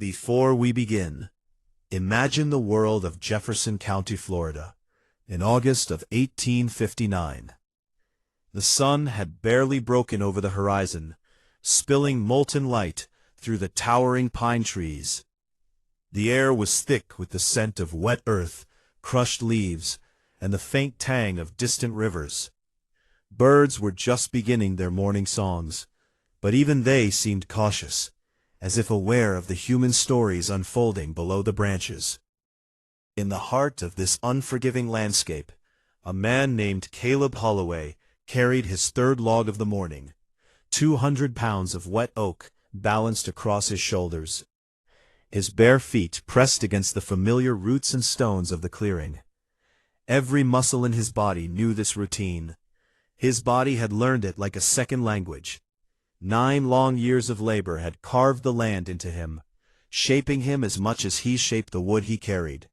Before we begin, imagine the world of Jefferson County, Florida, in August of 1859. The sun had barely broken over the horizon, spilling molten light through the towering pine trees. The air was thick with the scent of wet earth, crushed leaves, and the faint tang of distant rivers. Birds were just beginning their morning songs, but even they seemed cautious, as if aware of the human stories unfolding below the branches. In the heart of this unforgiving landscape, a man named Caleb Holloway carried his third log of the morning, 200 pounds of wet oak balanced across his shoulders. His bare feet pressed against the familiar roots and stones of the clearing. Every muscle in his body knew this routine. His body had learned it like a second language. 9 long years of labor had carved the land into him, shaping him as much as he shaped the wood he carried.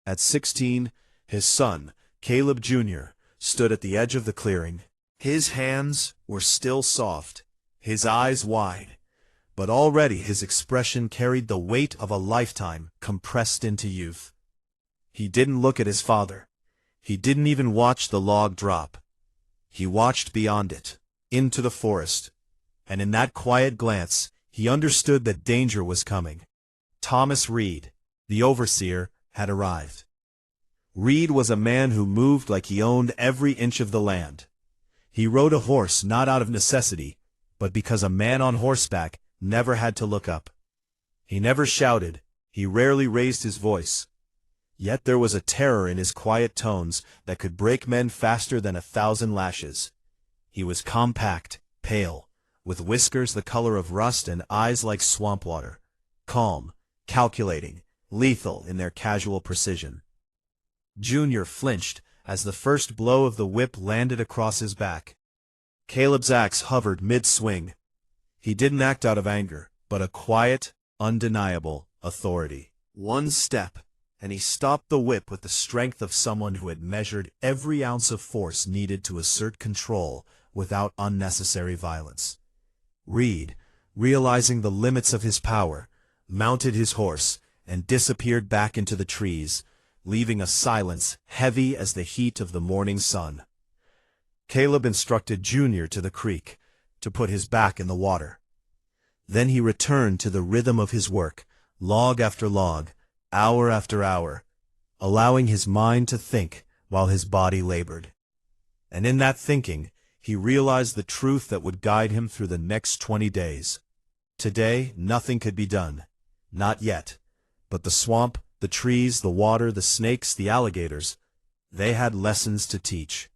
At 16, his son, Caleb Jr., stood at the edge of the clearing. His hands were still soft, his eyes wide, but already his expression carried the weight of a lifetime compressed into youth. He didn't look at his father. He didn't even watch the log drop. He watched beyond it, into the forest. And in that quiet glance, he understood that danger was coming. Thomas Reed, the overseer, had arrived. Reed was a man who moved like he owned every inch of the land. He rode a horse not out of necessity, but because a man on horseback never had to look up. He never shouted, he rarely raised his voice. Yet there was a terror in his quiet tones that could break men faster than 1,000 lashes. He was compact, pale, with whiskers the color of rust and eyes like swamp water, calm, calculating, lethal in their casual precision. Junior flinched as the first blow of the whip landed across his back. Caleb's axe hovered mid-swing. He didn't act out of anger, but a quiet, undeniable authority. One step, and he stopped the whip with the strength of someone who had measured every ounce of force needed to assert control without unnecessary violence. Reed, realizing the limits of his power, mounted his horse and disappeared back into the trees, leaving a silence heavy as the heat of the morning sun. Caleb instructed Junior to the creek, to put his back in the water. Then he returned to the rhythm of his work, log after log, hour after hour, allowing his mind to think while his body labored. And in that thinking, he realized the truth that would guide him through the next 20 days. Today, nothing could be done. Not yet. But the swamp, the trees, the water, the snakes, the alligators, they had lessons to teach.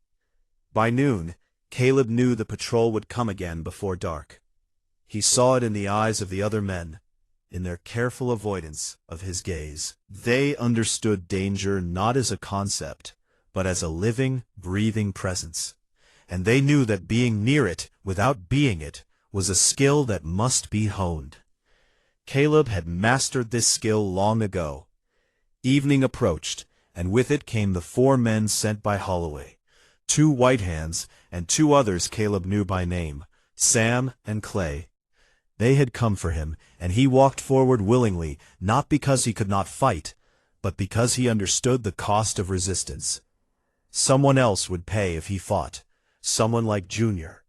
By noon, Caleb knew the patrol would come again before dark. He saw it in the eyes of the other men, in their careful avoidance of his gaze. They understood danger not as a concept, but as a living, breathing presence. And they knew that being near it without being it was a skill that must be honed. Caleb had mastered this skill long ago. Evening approached, and with it came the 4 men sent by Holloway, 2 white hands and 2 others Caleb knew by name, Sam and Clay. They had come for him, and he walked forward willingly, not because he could not fight, but because he understood the cost of resistance. Someone else would pay if he fought. Someone like Junior.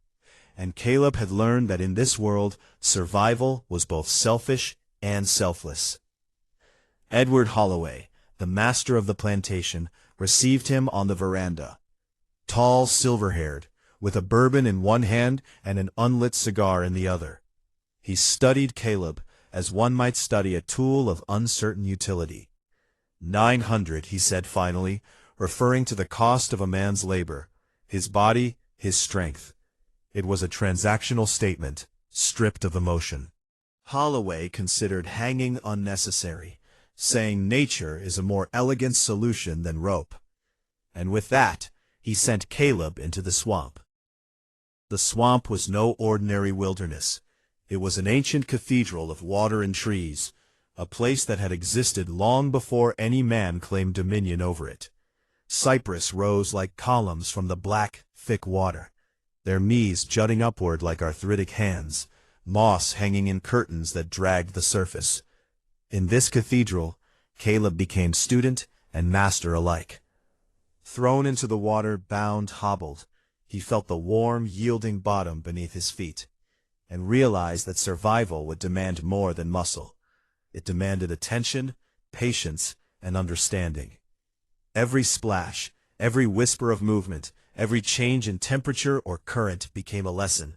And Caleb had learned that in this world, survival was both selfish and selfless. Edward Holloway, the master of the plantation, received him on the veranda. Tall, silver-haired, with a bourbon in one hand and an unlit cigar in the other. He studied Caleb as one might study a tool of uncertain utility. 900, he said finally, referring to the cost of a man's labor, his body, his strength. It was a transactional statement, stripped of emotion. Holloway considered hanging unnecessary, saying nature is a more elegant solution than rope. And with that, he sent Caleb into the swamp. The swamp was no ordinary wilderness. It was an ancient cathedral of water and trees, a place that had existed long before any man claimed dominion over it. Cypress rose like columns from the black, thick water, their knees jutting upward like arthritic hands, moss hanging in curtains that dragged the surface. In this cathedral, Caleb became student and master alike. Thrown into the water, bound, hobbled, he felt the warm, yielding bottom beneath his feet, and realized that survival would demand more than muscle. It demanded attention, patience, and understanding. Every splash, every whisper of movement, every change in temperature or current became a lesson.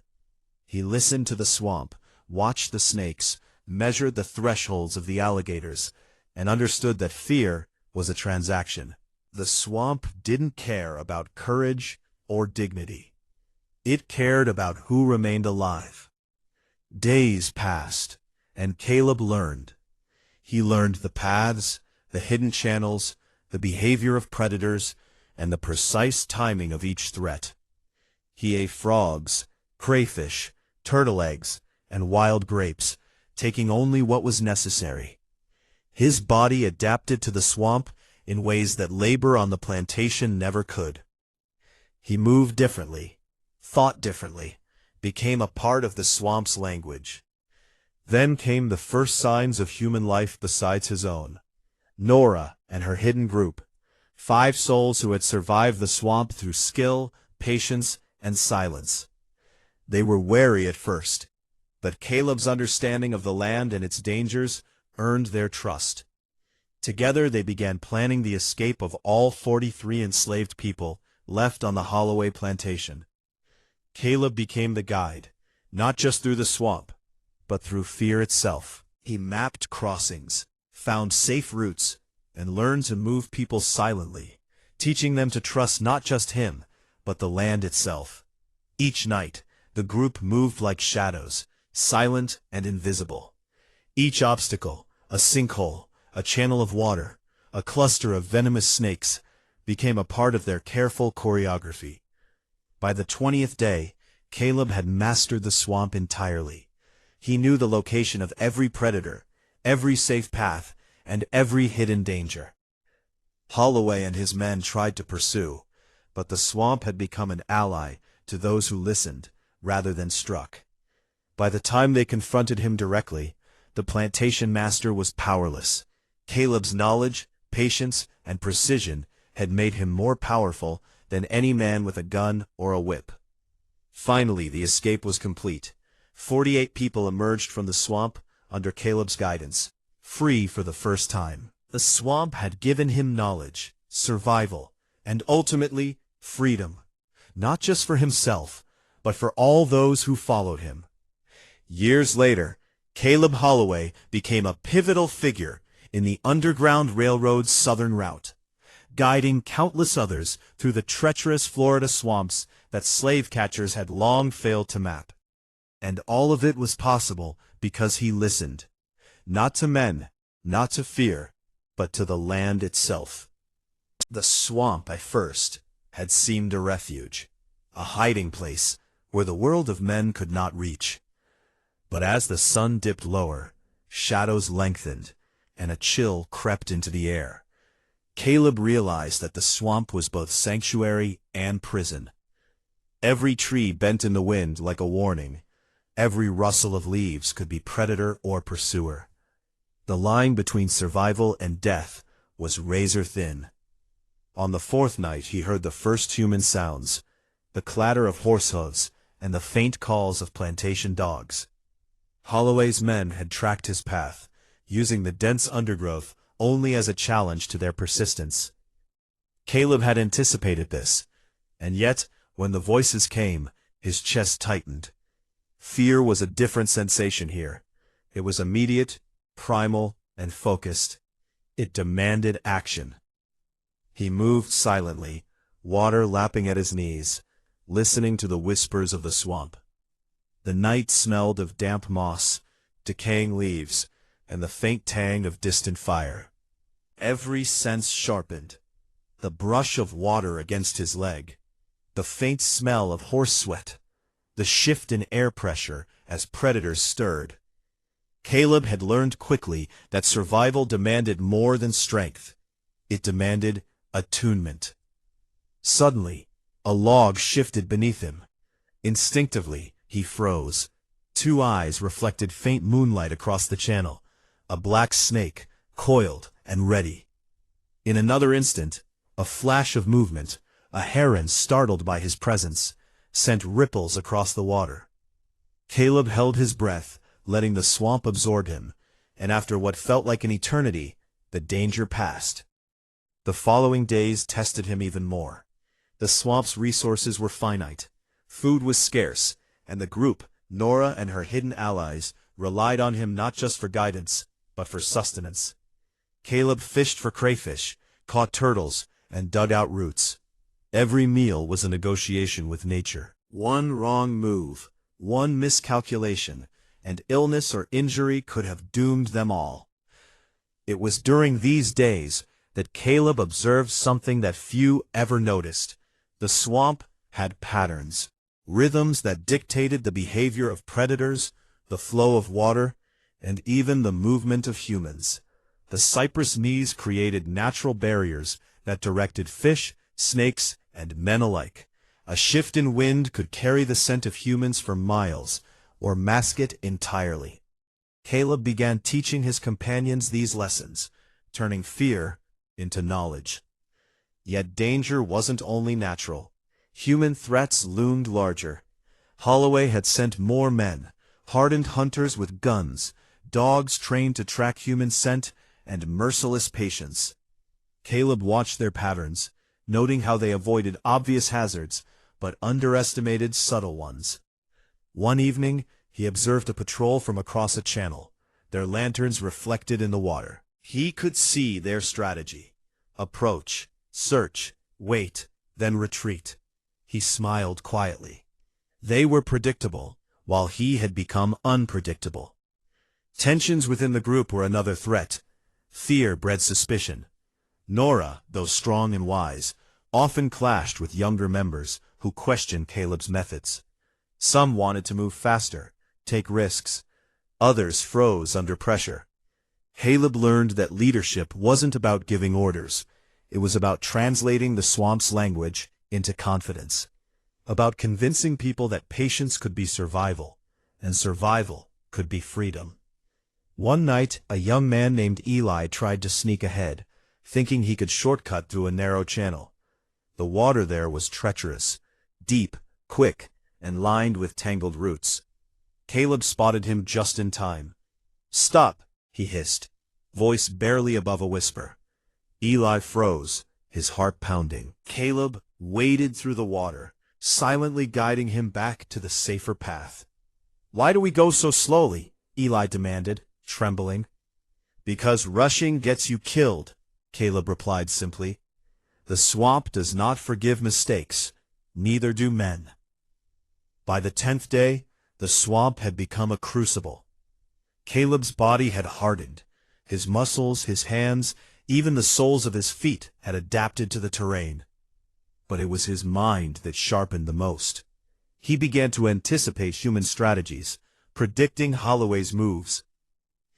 He listened to the swamp, watched the snakes, measured the thresholds of the alligators, and understood that fear was a transaction. The swamp didn't care about courage or dignity. It cared about who remained alive. Days passed, and Caleb learned. He learned the paths, the hidden channels, the behavior of predators, and the precise timing of each threat. He ate frogs, crayfish, turtle eggs, and wild grapes, taking only what was necessary. His body adapted to the swamp in ways that labor on the plantation never could. He moved differently, thought differently, became a part of the swamp's language. Then came the first signs of human life besides his own. Nora and her hidden group, 5 souls who had survived the swamp through skill, patience, and silence. They were wary at first, but Caleb's understanding of the land and its dangers earned their trust. Together they began planning the escape of all 43 enslaved people left on the Holloway plantation. Caleb became the guide, not just through the swamp, but through fear itself. He mapped crossings, found safe routes, and learned to move people silently, teaching them to trust not just him, but the land itself. Each night, the group moved like shadows, silent and invisible. Each obstacle, a sinkhole, a channel of water, a cluster of venomous snakes, became a part of their careful choreography. By the 20th day, Caleb had mastered the swamp entirely. He knew the location of every predator, every safe path, and every hidden danger. Holloway and his men tried to pursue, but the swamp had become an ally to those who listened rather than struck. By the time they confronted him directly, the plantation master was powerless. Caleb's knowledge, patience, and precision had made him more powerful than any man with a gun or a whip. Finally, the escape was complete. 48 people emerged from the swamp under Caleb's guidance, free for the first time. The swamp had given him knowledge, survival, and ultimately, freedom. Not just for himself, but for all those who followed him. Years later, Caleb Holloway became a pivotal figure in the Underground Railroad's southern route, guiding countless others through the treacherous Florida swamps that slave catchers had long failed to map. And all of it was possible because he listened, not to men, not to fear, but to the land itself. The swamp, at first, had seemed a refuge, a hiding place where the world of men could not reach. But as the sun dipped lower, shadows lengthened, and a chill crept into the air. Caleb realized that the swamp was both sanctuary and prison. Every tree bent in the wind like a warning. Every rustle of leaves could be predator or pursuer. The line between survival and death was razor thin. On the 4th night he heard the first human sounds, the clatter of horse hooves and the faint calls of plantation dogs. Holloway's men had tracked his path, using the dense undergrowth only as a challenge to their persistence. Caleb had anticipated this, and yet, when the voices came, his chest tightened. Fear was a different sensation here. It was immediate, primal, and focused. It demanded action. He moved silently, water lapping at his knees, listening to the whispers of the swamp. The night smelled of damp moss, decaying leaves, and the faint tang of distant fire. Every sense sharpened. The brush of water against his leg, the faint smell of horse sweat, the shift in air pressure as predators stirred. Caleb had learned quickly that survival demanded more than strength. It demanded attunement. Suddenly, a log shifted beneath him. Instinctively, he froze. 2 eyes reflected faint moonlight across the channel, a black snake, coiled and ready. In another instant, a flash of movement, a heron startled by his presence, sent ripples across the water. Caleb held his breath, letting the swamp absorb him, and after what felt like an eternity, the danger passed. The following days tested him even more. The swamp's resources were finite. Food was scarce, and the group, Nora and her hidden allies, relied on him not just for guidance, but for sustenance. Caleb fished for crayfish, caught turtles, and dug out roots. Every meal was a negotiation with nature. One wrong move, one miscalculation, and illness or injury could have doomed them all. It was during these days that Caleb observed something that few ever noticed. The swamp had patterns, rhythms that dictated the behavior of predators, the flow of water, and even the movement of humans. The cypress knees created natural barriers that directed fish, snakes, and men alike. A shift in wind could carry the scent of humans for miles, or mask it entirely. Caleb began teaching his companions these lessons, turning fear into knowledge. Yet danger wasn't only natural. Human threats loomed larger. Holloway had sent more men, hardened hunters with guns, dogs trained to track human scent, and merciless patience. Caleb watched their patterns, noting how they avoided obvious hazards, but underestimated subtle ones. One evening, he observed a patrol from across a channel, their lanterns reflected in the water. He could see their strategy. Approach, search, wait, then retreat. He smiled quietly. They were predictable, while he had become unpredictable. Tensions within the group were another threat. Fear bred suspicion. Nora, though strong and wise, often clashed with younger members who questioned Caleb's methods. Some wanted to move faster, take risks. Others froze under pressure. Caleb learned that leadership wasn't about giving orders. It was about translating the swamp's language into confidence. About convincing people that patience could be survival, and survival could be freedom. One night, a young man named Eli tried to sneak ahead, thinking he could shortcut through a narrow channel. The water there was treacherous, deep, quick, and lined with tangled roots. Caleb spotted him just in time. "Stop," he hissed, voice barely above a whisper. Eli froze, his heart pounding. Caleb waded through the water, silently guiding him back to the safer path. "Why do we go so slowly?" Eli demanded, trembling. "Because rushing gets you killed," Caleb replied simply. "The swamp does not forgive mistakes, neither do men." By the 10th day, the swamp had become a crucible. Caleb's body had hardened. His muscles, his hands, even the soles of his feet had adapted to the terrain. But it was his mind that sharpened the most. He began to anticipate human strategies, predicting Holloway's moves.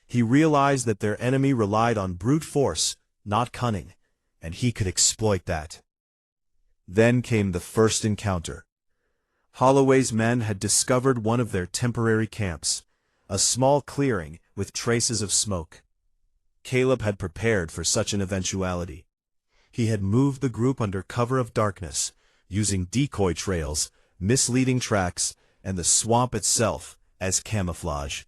He realized that their enemy relied on brute force, not cunning, and he could exploit that. Then came the first encounter. Holloway's men had discovered one of their temporary camps, a small clearing with traces of smoke. Caleb had prepared for such an eventuality. He had moved the group under cover of darkness, using decoy trails, misleading tracks, and the swamp itself as camouflage.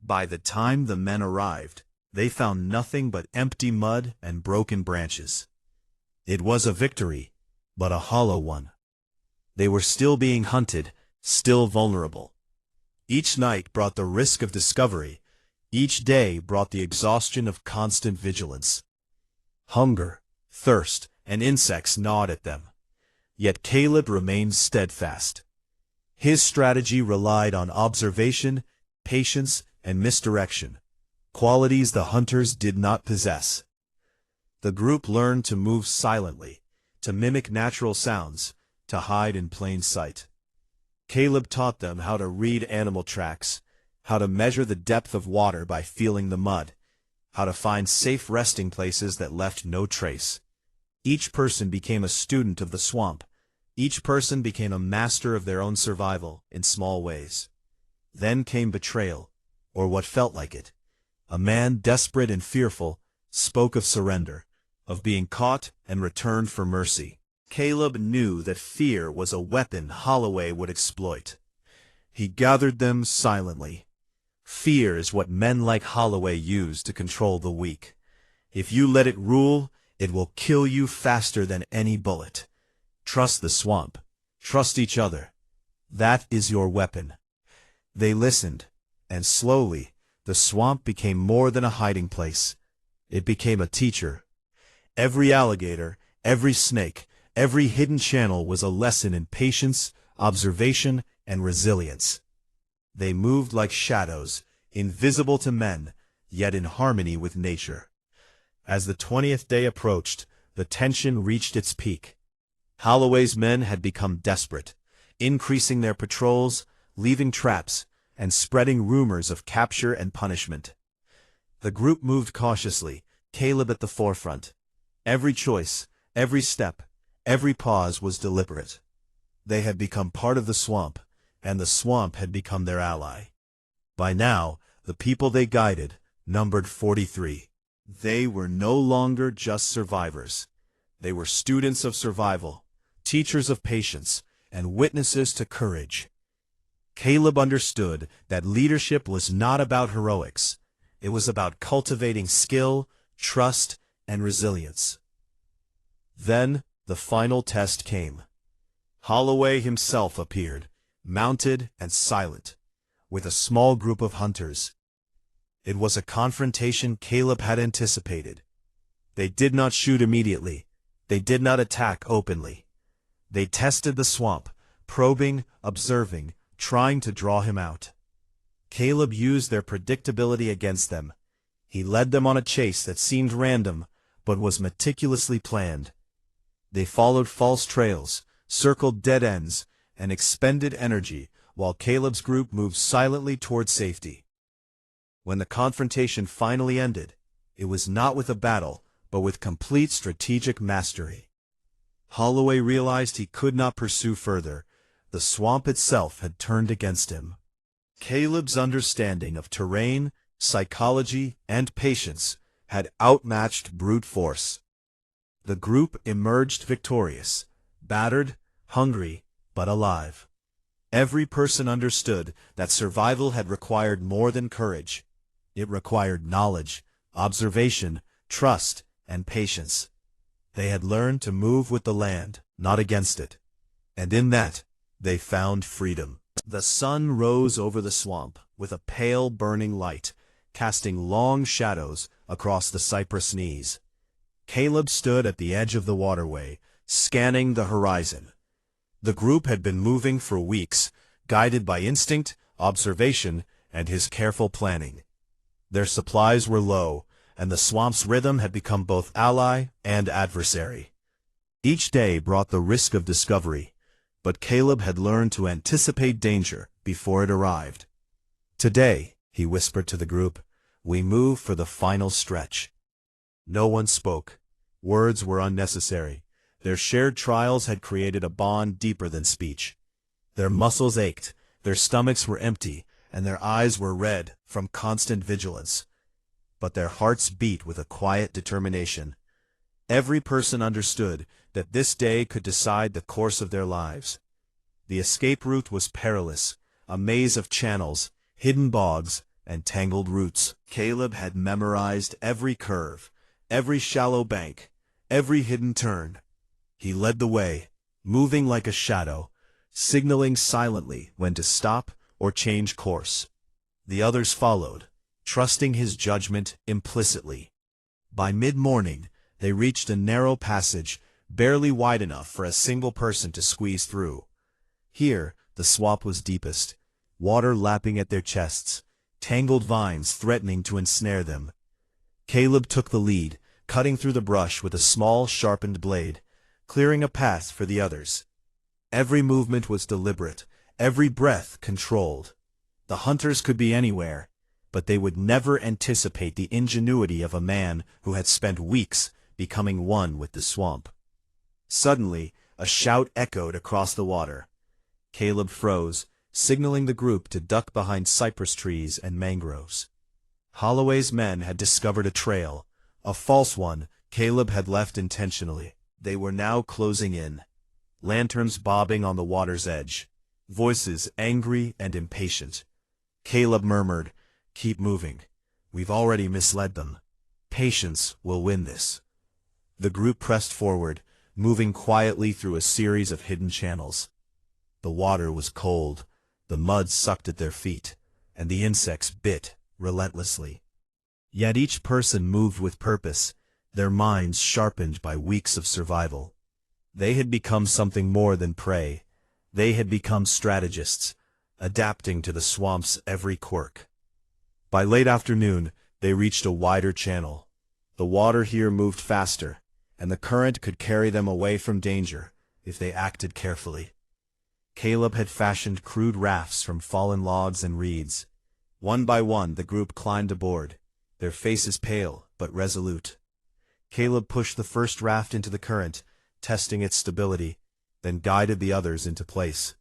By the time the men arrived, they found nothing but empty mud and broken branches. It was a victory, but a hollow one. They were still being hunted, still vulnerable. Each night brought the risk of discovery. Each day brought the exhaustion of constant vigilance. Hunger, thirst, and insects gnawed at them. Yet Caleb remained steadfast. His strategy relied on observation, patience, and misdirection, qualities the hunters did not possess. The group learned to move silently, to mimic natural sounds, to hide in plain sight. Caleb taught them how to read animal tracks, how to measure the depth of water by feeling the mud, how to find safe resting places that left no trace. Each person became a student of the swamp. Each person became a master of their own survival in small ways. Then came betrayal, or what felt like it. a man desperate and fearful, spoke of surrender, of being caught and returned for mercy. Caleb knew that fear was a weapon Holloway would exploit. He gathered them silently. Fear is what men like Holloway use to control the weak. If you let it rule, it will kill you faster than any bullet. Trust the swamp. Trust each other. That is your weapon. They listened, and slowly, the swamp became more than a hiding place. It became a teacher. Every alligator, every snake, every hidden channel was a lesson in patience, observation, and resilience. They moved like shadows, invisible to men, yet in harmony with nature. As the 20th day approached, the tension reached its peak. Holloway's men had become desperate, increasing their patrols, leaving traps, and spreading rumors of capture and punishment. The group moved cautiously, Caleb at the forefront. Every choice, every step, every pause was deliberate. They had become part of the swamp, and the swamp had become their ally. By now, the people they guided numbered 43. They were no longer just survivors. They were students of survival, teachers of patience, and witnesses to courage. Caleb understood that leadership was not about heroics. It was about cultivating skill, trust, and resilience. Then, the final test came. Holloway himself appeared, mounted and silent, with a small group of hunters. It was a confrontation Caleb had anticipated. They did not shoot immediately. They did not attack openly. They tested the swamp, probing, observing, trying to draw him out. Caleb used their predictability against them. He led them on a chase that seemed random, but was meticulously planned. They followed false trails, circled dead ends, and expended energy, while Caleb's group moved silently toward safety. When the confrontation finally ended, it was not with a battle, but with complete strategic mastery. Holloway realized he could not pursue further. The swamp itself had turned against him. Caleb's understanding of terrain, psychology, and patience had outmatched brute force. The group emerged victorious, battered, hungry, but alive. Every person understood that survival had required more than courage. It required knowledge, observation, trust, and patience. They had learned to move with the land, not against it. And in that, they found freedom. The sun rose over the swamp with a pale burning light, casting long shadows across the cypress knees. Caleb stood at the edge of the waterway, scanning the horizon. The group had been moving for weeks, guided by instinct, observation, and his careful planning. Their supplies were low, and the swamp's rhythm had become both ally and adversary. Each day brought the risk of discovery, but Caleb had learned to anticipate danger before it arrived. "Today," he whispered to the group, "we move for the final stretch." No one spoke. Words were unnecessary. Their shared trials had created a bond deeper than speech. Their muscles ached, their stomachs were empty, and their eyes were red from constant vigilance. But their hearts beat with a quiet determination. Every person understood that this day could decide the course of their lives. The escape route was perilous, a maze of channels, hidden bogs, and tangled roots. Caleb had memorized every curve, every shallow bank, every hidden turn. He led the way, moving like a shadow, signaling silently when to stop or change course. The others followed, trusting his judgment implicitly. By mid-morning, they reached a narrow passage, barely wide enough for a single person to squeeze through. Here, the swamp was deepest, water lapping at their chests, tangled vines threatening to ensnare them. Caleb took the lead, cutting through the brush with a small, sharpened blade, clearing a path for the others. Every movement was deliberate, every breath controlled. The hunters could be anywhere, but they would never anticipate the ingenuity of a man who had spent weeks becoming one with the swamp. Suddenly, a shout echoed across the water. Caleb froze, signaling the group to duck behind cypress trees and mangroves. Holloway's men had discovered a trail, a false one Caleb had left intentionally. They were now closing in, lanterns bobbing on the water's edge, voices angry and impatient. Caleb murmured, "Keep moving. We've already misled them. Patience will win this." The group pressed forward, moving quietly through a series of hidden channels. The water was cold, the mud sucked at their feet, and the insects bit relentlessly. Yet each person moved with purpose, their minds sharpened by weeks of survival. They had become something more than prey. They had become strategists, adapting to the swamp's every quirk. By late afternoon, they reached a wider channel. The water here moved faster, and the current could carry them away from danger if they acted carefully. Caleb had fashioned crude rafts from fallen logs and reeds. One by one the group climbed aboard, their faces pale but resolute. Caleb pushed the first raft into the current, testing its stability, then guided the others into place.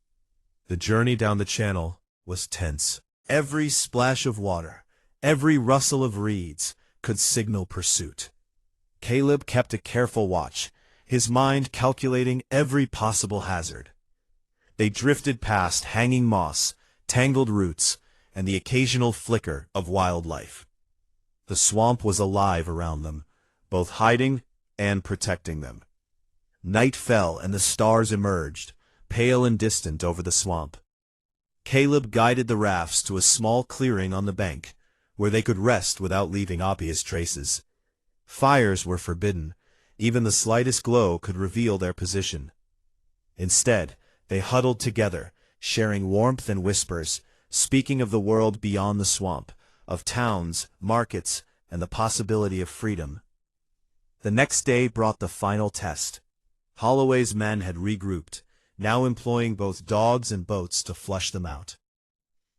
The journey down the channel was tense. Every splash of water, every rustle of reeds, could signal pursuit. Caleb kept a careful watch, his mind calculating every possible hazard. They drifted past hanging moss, tangled roots, and the occasional flicker of wildlife. The swamp was alive around them, both hiding and protecting them. Night fell and the stars emerged, pale and distant over the swamp. Caleb guided the rafts to a small clearing on the bank, where they could rest without leaving obvious traces. Fires were forbidden. Even the slightest glow could reveal their position. Instead, they huddled together, sharing warmth and whispers, speaking of the world beyond the swamp, of towns, markets, and the possibility of freedom. The next day brought the final test. Holloway's men had regrouped, now employing both dogs and boats to flush them out.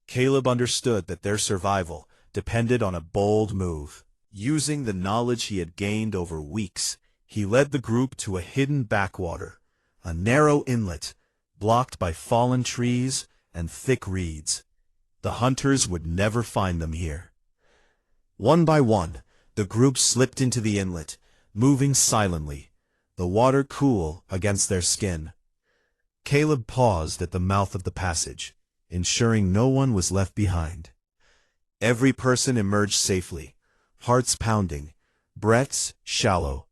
Caleb understood that their survival depended on a bold move. Using the knowledge he had gained over weeks, he led the group to a hidden backwater, a narrow inlet, blocked by fallen trees and thick reeds. The hunters would never find them here. One by one, the group slipped into the inlet, moving silently, the water cool against their skin. Caleb paused at the mouth of the passage, ensuring no one was left behind. Every person emerged safely, hearts pounding, breaths shallow.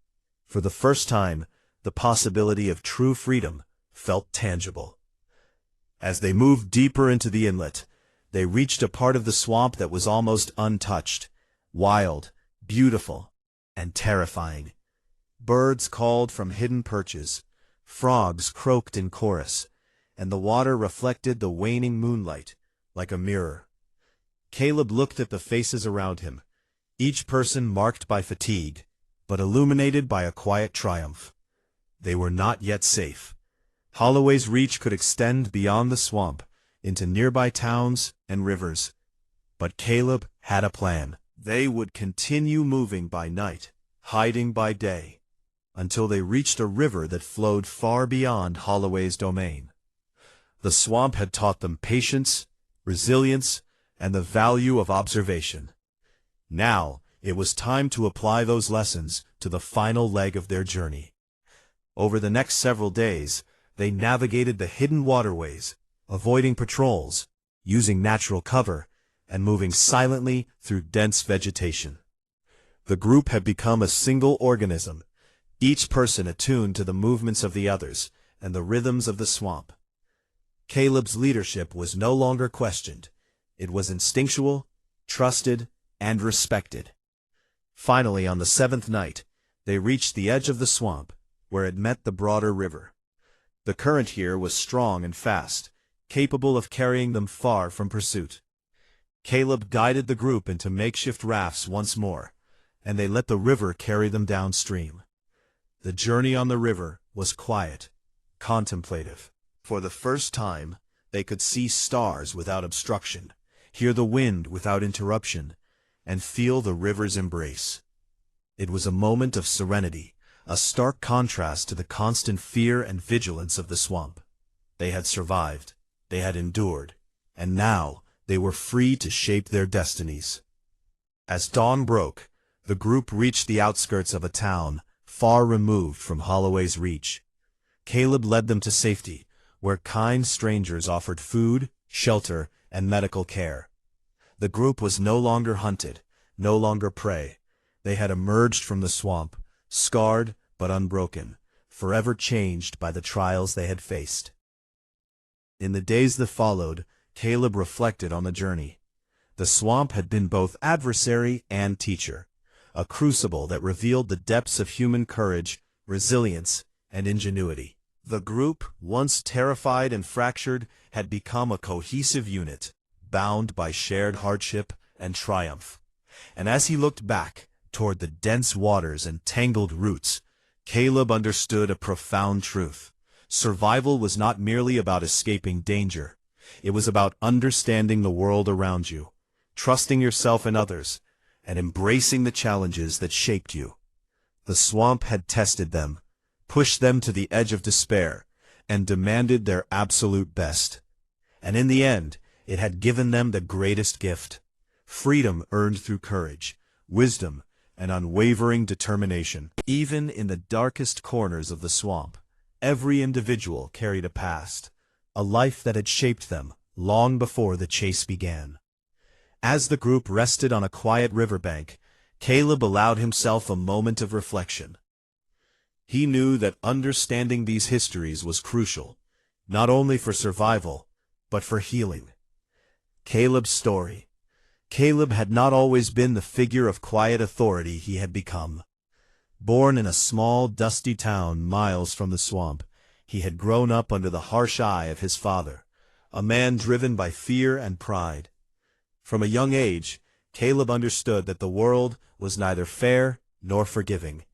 For the first time, the possibility of true freedom felt tangible. As they moved deeper into the inlet, they reached a part of the swamp that was almost untouched, wild, beautiful, and terrifying. Birds called from hidden perches, frogs croaked in chorus, and the water reflected the waning moonlight like a mirror. Caleb looked at the faces around him, each person marked by fatigue, but illuminated by a quiet triumph. They were not yet safe. Holloway's reach could extend beyond the swamp, into nearby towns and rivers. But Caleb had a plan. They would continue moving by night, hiding by day, until they reached a river that flowed far beyond Holloway's domain. The swamp had taught them patience, resilience, and the value of observation. Now, it was time to apply those lessons to the final leg of their journey. Over the next several days, they navigated the hidden waterways, avoiding patrols, using natural cover, and moving silently through dense vegetation. The group had become a single organism, each person attuned to the movements of the others and the rhythms of the swamp. Caleb's leadership was no longer questioned. It was instinctual, trusted, and respected. Finally, on the seventh night, they reached the edge of the swamp, where it met the broader river. The current here was strong and fast, capable of carrying them far from pursuit. Caleb guided the group into makeshift rafts once more, and they let the river carry them downstream. The journey on the river was quiet, contemplative. For the first time, they could see stars without obstruction, hear the wind without interruption, and feel the river's embrace. It was a moment of serenity, a stark contrast to the constant fear and vigilance of the swamp. They had survived, they had endured, and now they were free to shape their destinies. As dawn broke, the group reached the outskirts of a town, far removed from Holloway's reach. Caleb led them to safety, where kind strangers offered food, shelter, and medical care. The group was no longer hunted, no longer prey. They had emerged from the swamp, scarred but unbroken, forever changed by the trials they had faced. In the days that followed, Caleb reflected on the journey. The swamp had been both adversary and teacher, a crucible that revealed the depths of human courage, resilience, and ingenuity. The group, once terrified and fractured, had become a cohesive unit, bound by shared hardship and triumph. And as he looked back toward the dense waters and tangled roots, Caleb understood a profound truth. Survival was not merely about escaping danger. It was about understanding the world around you, trusting yourself and others, and embracing the challenges that shaped you. The swamp had tested them, pushed them to the edge of despair, and demanded their absolute best. And in the end, it had given them the greatest gift: freedom earned through courage, wisdom, and unwavering determination. Even in the darkest corners of the swamp, every individual carried a past, a life that had shaped them long before the chase began. As the group rested on a quiet riverbank, Caleb allowed himself a moment of reflection. He knew that understanding these histories was crucial, not only for survival, but for healing. Caleb's story. Caleb had not always been the figure of quiet authority he had become. Born in a small, dusty town miles from the swamp, he had grown up under the harsh eye of his father, a man driven by fear and pride. From a young age, Caleb understood that the world was neither fair nor forgiving.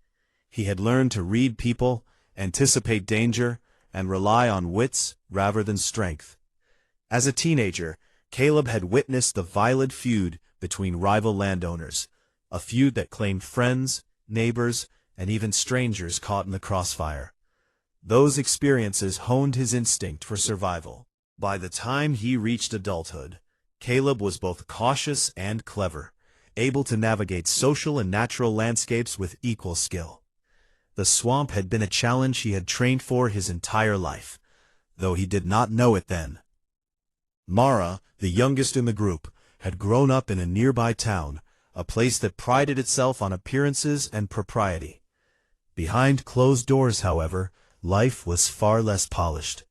He had learned to read people, anticipate danger, and rely on wits rather than strength. As a teenager, Caleb had witnessed the violent feud between rival landowners, a feud that claimed friends, neighbors, and even strangers caught in the crossfire. Those experiences honed his instinct for survival. By the time he reached adulthood, Caleb was both cautious and clever, able to navigate social and natural landscapes with equal skill. The swamp had been a challenge he had trained for his entire life, though he did not know it then. Mara, the youngest in the group, had grown up in a nearby town, a place that prided itself on appearances and propriety. Behind closed doors, however, life was far less polished.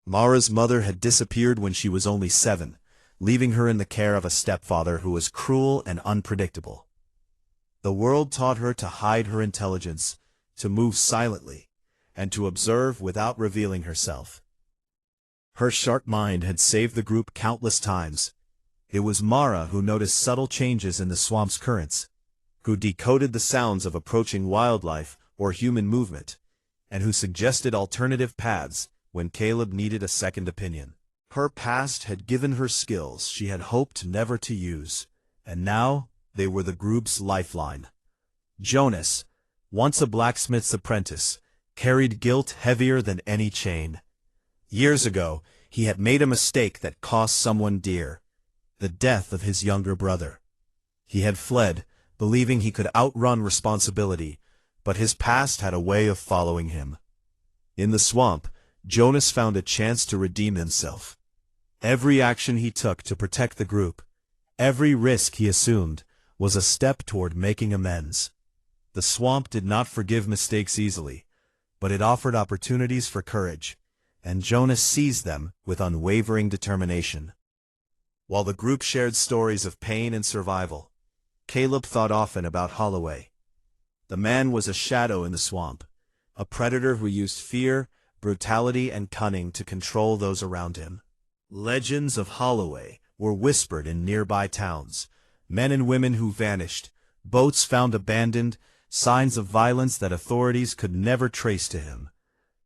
Mara's mother had disappeared when she was only 7, leaving her in the care of a stepfather who was cruel and unpredictable. The world taught her to hide her intelligence, to move silently, and to observe without revealing herself. Her sharp mind had saved the group countless times. It was Mara who noticed subtle changes in the swamp's currents, who decoded the sounds of approaching wildlife or human movement, and who suggested alternative paths when Caleb needed a second opinion. Her past had given her skills she had hoped never to use, and now they were the group's lifeline. Jonas, once a blacksmith's apprentice, carried guilt heavier than any chain. Years ago, he had made a mistake that cost someone dear: the death of his younger brother. He had fled, believing he could outrun responsibility, but his past had a way of following him. In the swamp, Jonas found a chance to redeem himself. Every action he took to protect the group, every risk he assumed, was a step toward making amends. The swamp did not forgive mistakes easily, but it offered opportunities for courage, and Jonas seized them with unwavering determination. While the group shared stories of pain and survival, Caleb thought often about Holloway. The man was a shadow in the swamp, a predator who used fear, brutality, and cunning to control those around him. Legends of Holloway were whispered in nearby towns: men and women who vanished, boats found abandoned, signs of violence that authorities could never trace to him.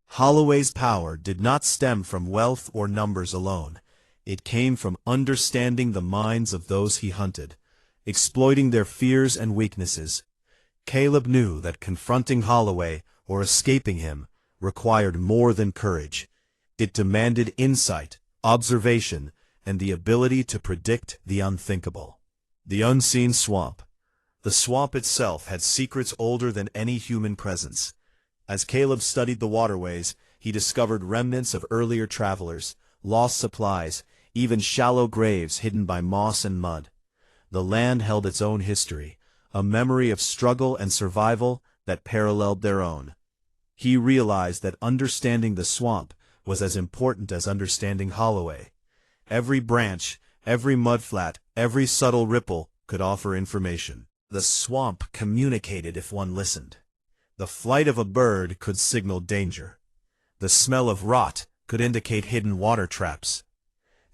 Holloway's power did not stem from wealth or numbers alone. It came from understanding the minds of those he hunted, exploiting their fears and weaknesses. Caleb knew that confronting Holloway or escaping him required more than courage. It demanded insight, observation, and the ability to predict the unthinkable. The unseen swamp. The swamp itself had secrets older than any human presence. As Caleb studied the waterways, he discovered remnants of earlier travelers, lost supplies, even shallow graves hidden by moss and mud. The land held its own history, a memory of struggle and survival that paralleled their own. He realized that understanding the swamp was as important as understanding Holloway. Every branch, every mudflat, every subtle ripple could offer information. The swamp communicated if one listened. The flight of a bird could signal danger. The smell of rot could indicate hidden water traps.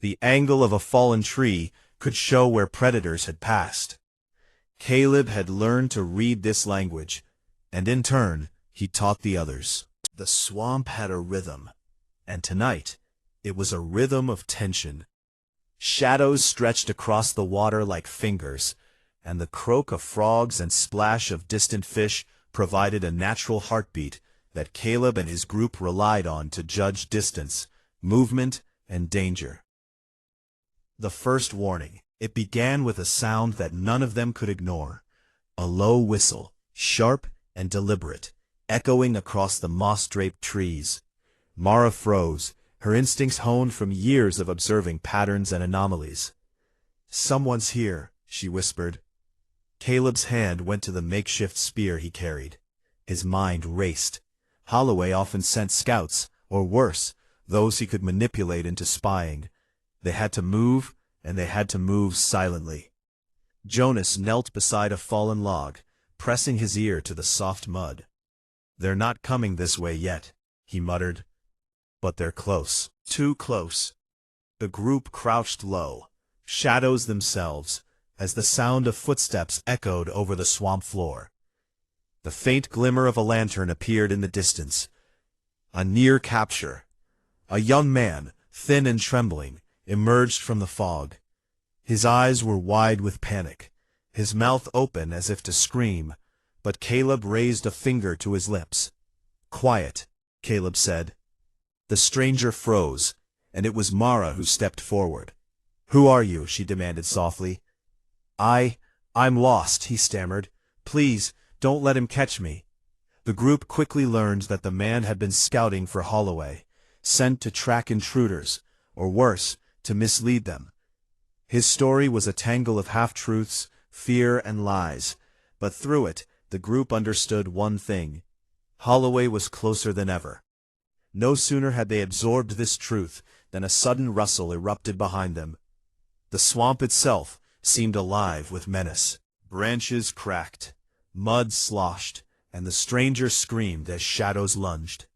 The angle of a fallen tree could show where predators had passed. Caleb had learned to read this language, and in turn, he taught the others. The swamp had a rhythm, and tonight, it was a rhythm of tension. Shadows stretched across the water like fingers, and the croak of frogs and splash of distant fish provided a natural heartbeat that Caleb and his group relied on to judge distance, movement, and danger. The first warning. It began with a sound that none of them could ignore. A low whistle, sharp and deliberate, echoing across the moss-draped trees. Mara froze, her instincts honed from years of observing patterns and anomalies. "Someone's here," she whispered. Caleb's hand went to the makeshift spear he carried. His mind raced. Holloway often sent scouts, or worse, those he could manipulate into spying. They had to move, and they had to move silently. Jonas knelt beside a fallen log, pressing his ear to the soft mud. "They're not coming this way yet," he muttered. "But they're close. Too close." The group crouched low, shadows themselves, as the sound of footsteps echoed over the swamp floor. The faint glimmer of a lantern appeared in the distance. A near capture. A young man, thin and trembling, emerged from the fog. His eyes were wide with panic, his mouth open as if to scream, but Caleb raised a finger to his lips. "Quiet," Caleb said. The stranger froze, and it was Mara who stepped forward. "Who are you?" she demanded softly. I'm lost," he stammered. "Please, don't let him catch me." The group quickly learned that the man had been scouting for Holloway, sent to track intruders, or worse, to mislead them. His story was a tangle of half-truths, fear, and lies, but through it, the group understood one thing. Holloway was closer than ever. No sooner had they absorbed this truth than a sudden rustle erupted behind them. The swamp itself seemed alive with menace. Branches cracked, mud sloshed, and the stranger screamed as shadows lunged.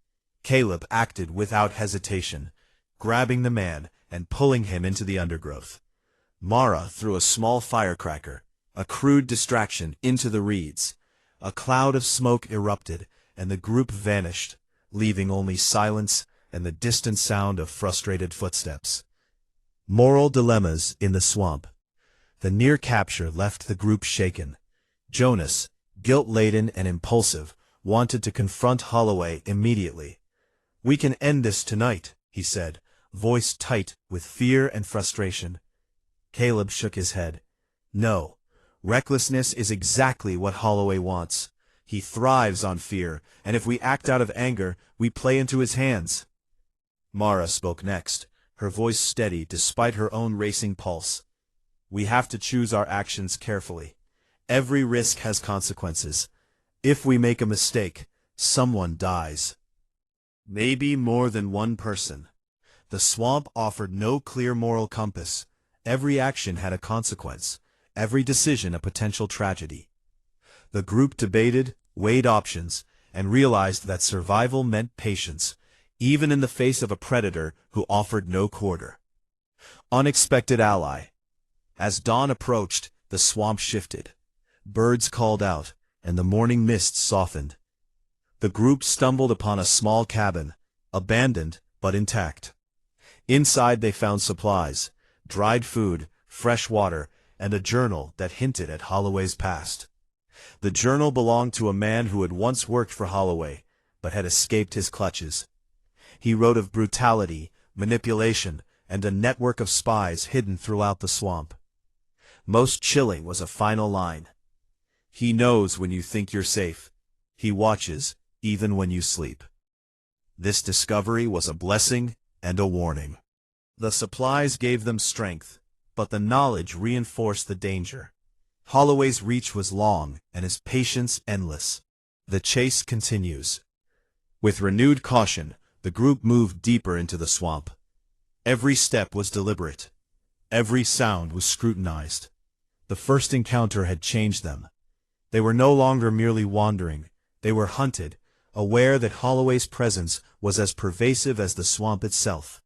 Caleb acted without hesitation, grabbing the man and pulling him into the undergrowth. Mara threw a small firecracker, a crude distraction, into the reeds. A cloud of smoke erupted, and the group vanished, leaving only silence and the distant sound of frustrated footsteps. Moral dilemmas in the swamp. The near capture left the group shaken. Jonas, guilt-laden and impulsive, wanted to confront Holloway immediately. "We can end this tonight," he said, voice tight with fear and frustration. Caleb shook his head. "No, recklessness is exactly what Holloway wants. He thrives on fear, and if we act out of anger, we play into his hands." Mara spoke next, her voice steady despite her own racing pulse. "We have to choose our actions carefully. Every risk has consequences. If we make a mistake, someone dies. Maybe more than one person." The swamp offered no clear moral compass. Every action had a consequence, every decision a potential tragedy. The group debated, weighed options, and realized that survival meant patience, even in the face of a predator who offered no quarter. Unexpected ally. As dawn approached, the swamp shifted. Birds called out, and the morning mist softened. The group stumbled upon a small cabin, abandoned but intact. Inside they found supplies, dried food, fresh water, and a journal that hinted at Holloway's past. The journal belonged to a man who had once worked for Holloway, but had escaped his clutches. He wrote of brutality, manipulation, and a network of spies hidden throughout the swamp. most chilling was a final line. He knows when you think you're safe. He watches, even when you sleep. This discovery was a blessing and a warning. The supplies gave them strength, but the knowledge reinforced the danger. Holloway's reach was long and his patience endless. The chase continues. With renewed caution, the group moved deeper into the swamp. Every step was deliberate. Every sound was scrutinized. The first encounter had changed them. They were no longer merely wandering. They were hunted, aware that Holloway's presence was as pervasive as the swamp itself.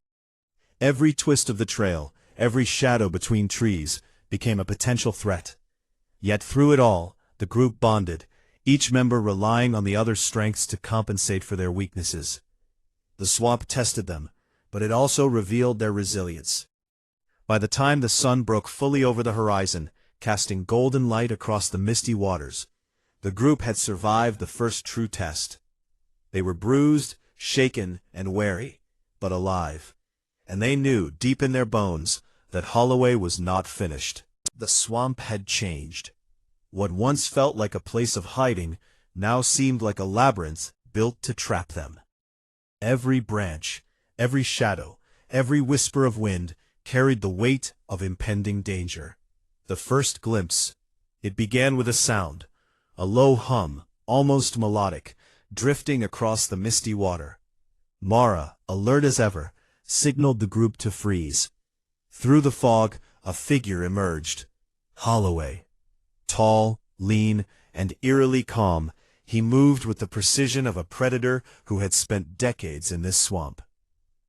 Every twist of the trail, every shadow between trees, became a potential threat. Yet through it all, the group bonded, each member relying on the other's strengths to compensate for their weaknesses. The swamp tested them, but it also revealed their resilience. By the time the sun broke fully over the horizon, casting golden light across the misty waters, the group had survived the first true test. They were bruised, shaken, and wary, but alive. And they knew, deep in their bones, that Holloway was not finished. The swamp had changed. What once felt like a place of hiding now seemed like a labyrinth built to trap them. Every branch, every shadow, every whisper of wind carried the weight of impending danger. The first glimpse. It began with a sound, a low hum, almost melodic, drifting across the misty water. Mara, alert as ever, signaled the group to freeze. Through the fog, a figure emerged. Holloway. Tall, lean, and eerily calm, he moved with the precision of a predator who had spent decades in this swamp.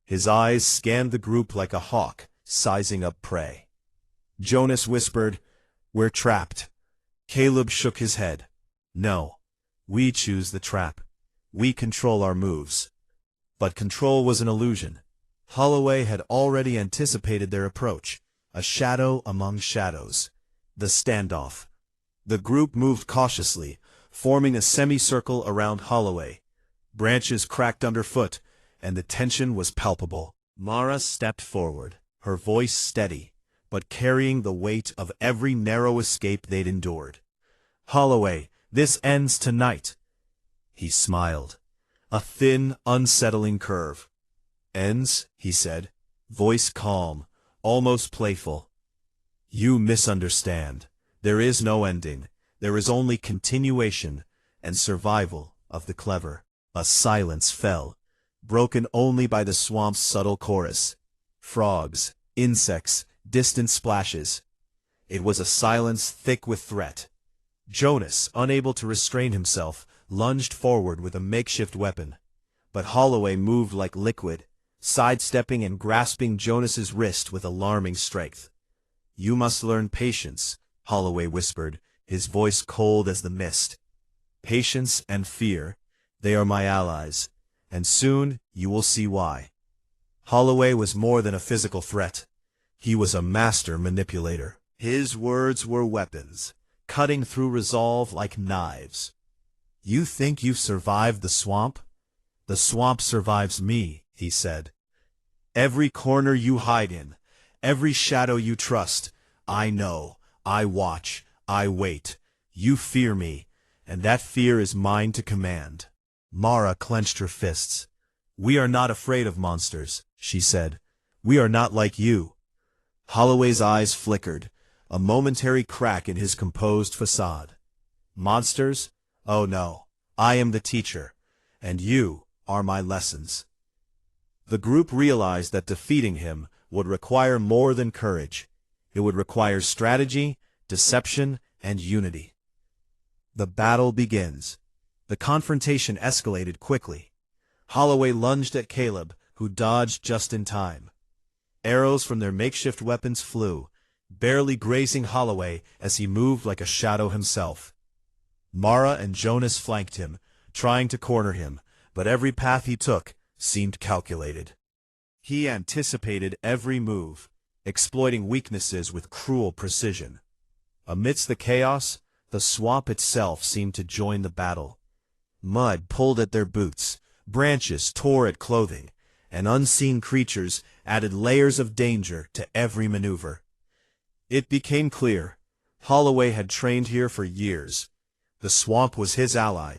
His eyes scanned the group like a hawk, sizing up prey. Jonas whispered, "We're trapped." Caleb shook his head. "No. We choose the trap. We control our moves." But control was an illusion. Holloway had already anticipated their approach, a shadow among shadows. The standoff. The group moved cautiously, forming a semicircle around Holloway. Branches cracked underfoot, and the tension was palpable. Mara stepped forward, her voice steady, but carrying the weight of every narrow escape they'd endured. "Holloway, this ends tonight." He smiled. A thin, unsettling curve. "Ends," he said, voice calm, almost playful. "You misunderstand. There is no ending. There is only continuation and survival of the clever." A silence fell, broken only by the swamp's subtle chorus. Frogs, insects, distant splashes. It was a silence thick with threat. Jonas, unable to restrain himself, lunged forward with a makeshift weapon. But Holloway moved like liquid, sidestepping and grasping Jonas's wrist with alarming strength. "You must learn patience," Holloway whispered, his voice cold as the mist. "Patience and fear, they are my allies, and soon you will see why." Holloway was more than a physical threat. He was a master manipulator. His words were weapons, cutting through resolve like knives. "You think you've survived the swamp? The swamp survives me," he said. "Every corner you hide in, every shadow you trust, I know, I watch, I wait. You fear me, and that fear is mine to command." Mara clenched her fists. "We are not afraid of monsters," she said. "We are not like you." Holloway's eyes flickered, a momentary crack in his composed facade. "Monsters? Oh no, I am the teacher, and you are my lessons." The group realized that defeating him would require more than courage. It would require strategy, deception, and unity. The battle begins. The confrontation escalated quickly. Holloway lunged at Caleb, who dodged just in time. Arrows from their makeshift weapons flew, barely grazing Holloway as he moved like a shadow himself. Mara and Jonas flanked him, trying to corner him, but every path he took seemed calculated. He anticipated every move, exploiting weaknesses with cruel precision. Amidst the chaos, the swamp itself seemed to join the battle. Mud pulled at their boots, branches tore at clothing, and unseen creatures added layers of danger to every maneuver. It became clear, Holloway had trained here for years. The swamp was his ally,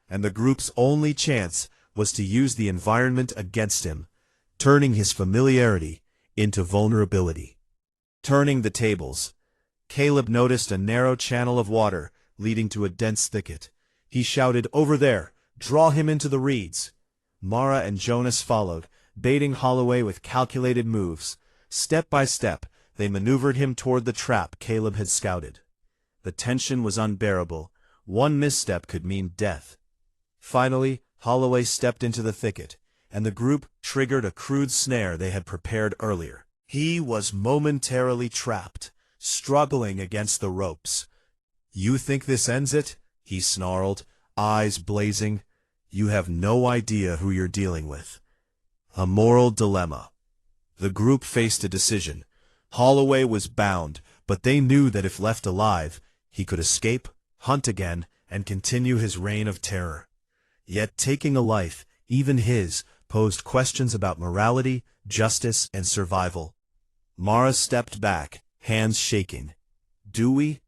and the group's only chance was to use the environment against him, turning his familiarity into vulnerability. Turning the tables, Caleb noticed a narrow channel of water leading to a dense thicket. He shouted, "Over there! Draw him into the reeds!" Mara and Jonas followed, baiting Holloway with calculated moves. Step by step, they maneuvered him toward the trap Caleb had scouted. The tension was unbearable. One misstep could mean death. Finally, Holloway stepped into the thicket, and the group triggered a crude snare they had prepared earlier. He was momentarily trapped, struggling against the ropes. "You think this ends it?" he snarled, eyes blazing. "You have no idea who you're dealing with." A moral dilemma. The group faced a decision. Holloway was bound, but they knew that if left alive, he could escape, hunt again, and continue his reign of terror. Yet taking a life, even his, posed questions about morality, justice, and survival. Mara stepped back, hands shaking. "Do we?"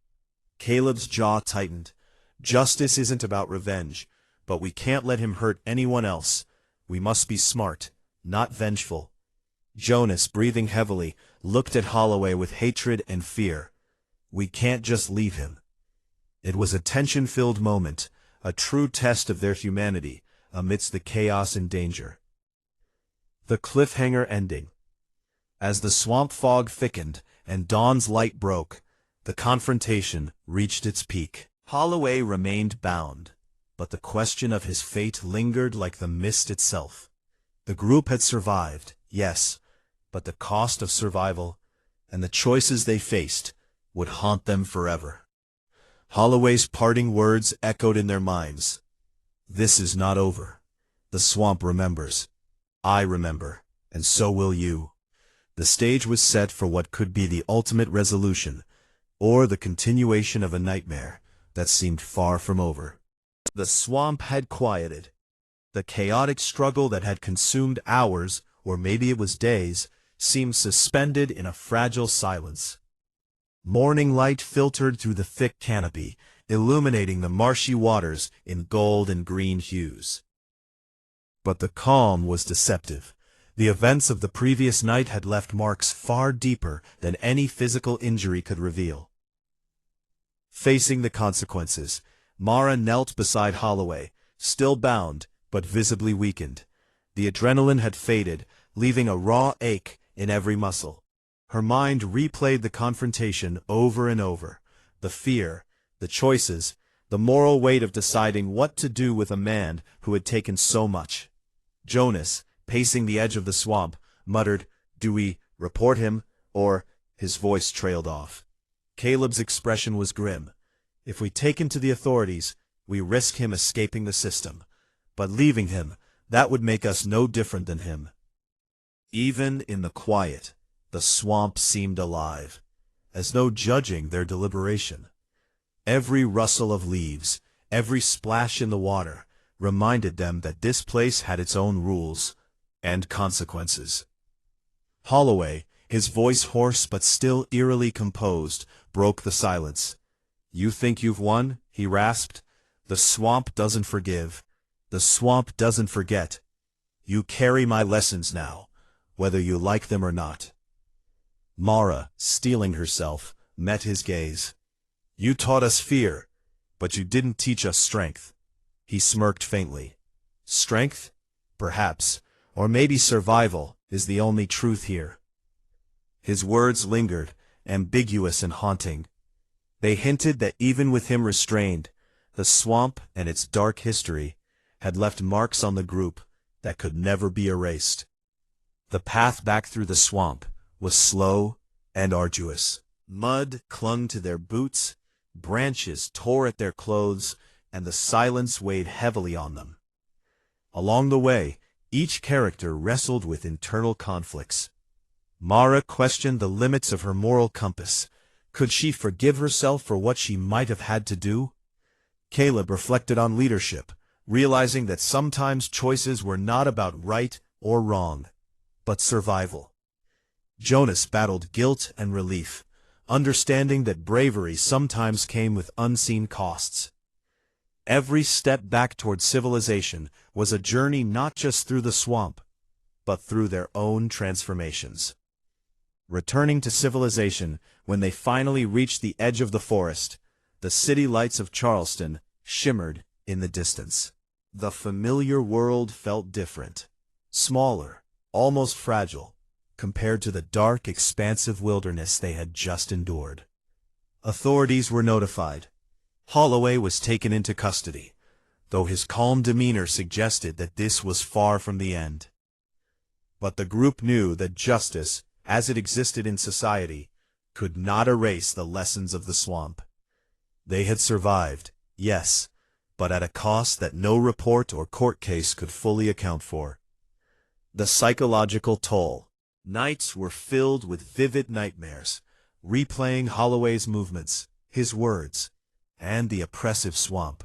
Caleb's jaw tightened. "Justice isn't about revenge, but we can't let him hurt anyone else. We must be smart, not vengeful." Jonas, breathing heavily, looked at Holloway with hatred and fear. "We can't just leave him." It was a tension-filled moment, a true test of their humanity amidst the chaos and danger. The cliffhanger ending. As the swamp fog thickened and dawn's light broke, the confrontation reached its peak. Holloway remained bound, but the question of his fate lingered like the mist itself. The group had survived, yes, but the cost of survival and the choices they faced would haunt them forever. Holloway's parting words echoed in their minds. "This is not over. The swamp remembers. I remember, and so will you." The stage was set for what could be the ultimate resolution, or the continuation of a nightmare that seemed far from over. The swamp had quieted. The chaotic struggle that had consumed hours, or maybe it was days, seemed suspended in a fragile silence. Morning light filtered through the thick canopy, illuminating the marshy waters in gold and green hues. But the calm was deceptive. The events of the previous night had left marks far deeper than any physical injury could reveal. Facing the consequences, Mara knelt beside Holloway, still bound, but visibly weakened. The adrenaline had faded, leaving a raw ache in every muscle. Her mind replayed the confrontation over and over. The fear, the choices, the moral weight of deciding what to do with a man who had taken so much. Jonas, pacing the edge of the swamp, muttered, "Do we report him?" or his voice trailed off. Caleb's expression was grim. "If we take him to the authorities, we risk him escaping the system. But leaving him, that would make us no different than him." Even in the quiet, the swamp seemed alive, as though judging their deliberation. Every rustle of leaves, every splash in the water, reminded them that this place had its own rules and consequences. Holloway, his voice hoarse but still eerily composed, broke the silence. "You think you've won?" he rasped. "The swamp doesn't forgive. The swamp doesn't forget. You carry my lessons now, whether you like them or not." Mara, steeling herself, met his gaze. "You taught us fear, but you didn't teach us strength." He smirked faintly. "Strength? Perhaps, or maybe survival, is the only truth here." His words lingered, ambiguous and haunting. They hinted that even with him restrained, the swamp and its dark history had left marks on the group that could never be erased. The path back through the swamp was slow and arduous. Mud clung to their boots, branches tore at their clothes, and the silence weighed heavily on them. Along the way, each character wrestled with internal conflicts. Mara questioned the limits of her moral compass. Could she forgive herself for what she might have had to do? Caleb reflected on leadership, realizing that sometimes choices were not about right or wrong, but survival. Jonas battled guilt and relief, understanding that bravery sometimes came with unseen costs. Every step back toward civilization was a journey not just through the swamp, but through their own transformations. Returning to civilization, when they finally reached the edge of the forest, the city lights of Charleston shimmered in the distance. The familiar world felt different, smaller, almost fragile, compared to the dark, expansive wilderness they had just endured. Authorities were notified. Holloway was taken into custody, though his calm demeanor suggested that this was far from the end. But the group knew that justice, as it existed in society, could not erase the lessons of the swamp. They had survived, yes, but at a cost that no report or court case could fully account for. The psychological toll. Nights were filled with vivid nightmares, replaying Holloway's movements, his words, and the oppressive swamp.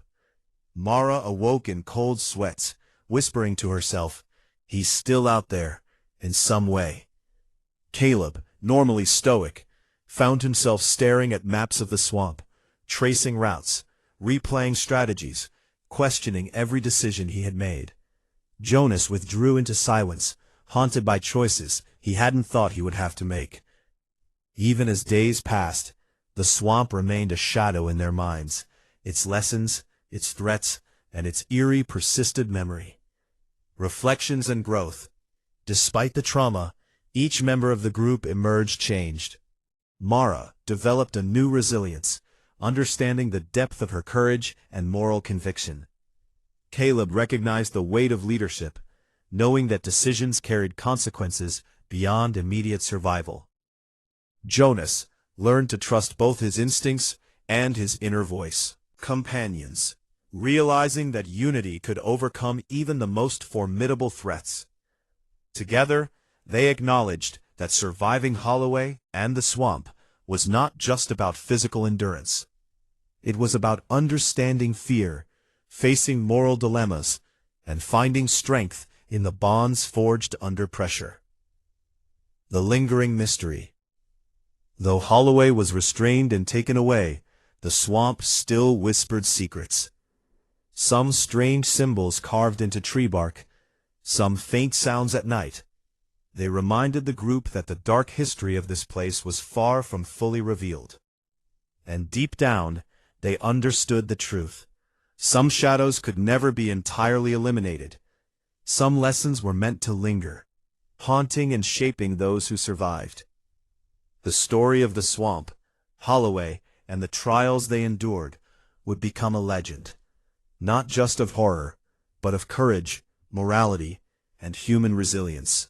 Mara awoke in cold sweats, whispering to herself, "He's still out there, in some way." Caleb, normally stoic, found himself staring at maps of the swamp, tracing routes, replaying strategies, questioning every decision he had made. Jonas withdrew into silence, haunted by choices he hadn't thought he would have to make. Even as days passed, the swamp remained a shadow in their minds, its lessons, its threats, and its eerie persistent memory. Reflections and growth. Despite the trauma, each member of the group emerged changed. Mara developed a new resilience, understanding the depth of her courage and moral conviction. Caleb recognized the weight of leadership, knowing that decisions carried consequences beyond immediate survival. Jonas learned to trust both his instincts and his inner voice. Companions, realizing that unity could overcome even the most formidable threats. Together, they acknowledged that surviving Holloway and the swamp was not just about physical endurance. It was about understanding fear, facing moral dilemmas, and finding strength in the bonds forged under pressure. The lingering mystery. Though Holloway was restrained and taken away, the swamp still whispered secrets. Some strange symbols carved into tree bark, some faint sounds at night. They reminded the group that the dark history of this place was far from fully revealed. And deep down, they understood the truth. Some shadows could never be entirely eliminated. Some lessons were meant to linger, haunting and shaping those who survived. The story of the swamp, Holloway, and the trials they endured would become a legend, not just of horror, but of courage, morality, and human resilience.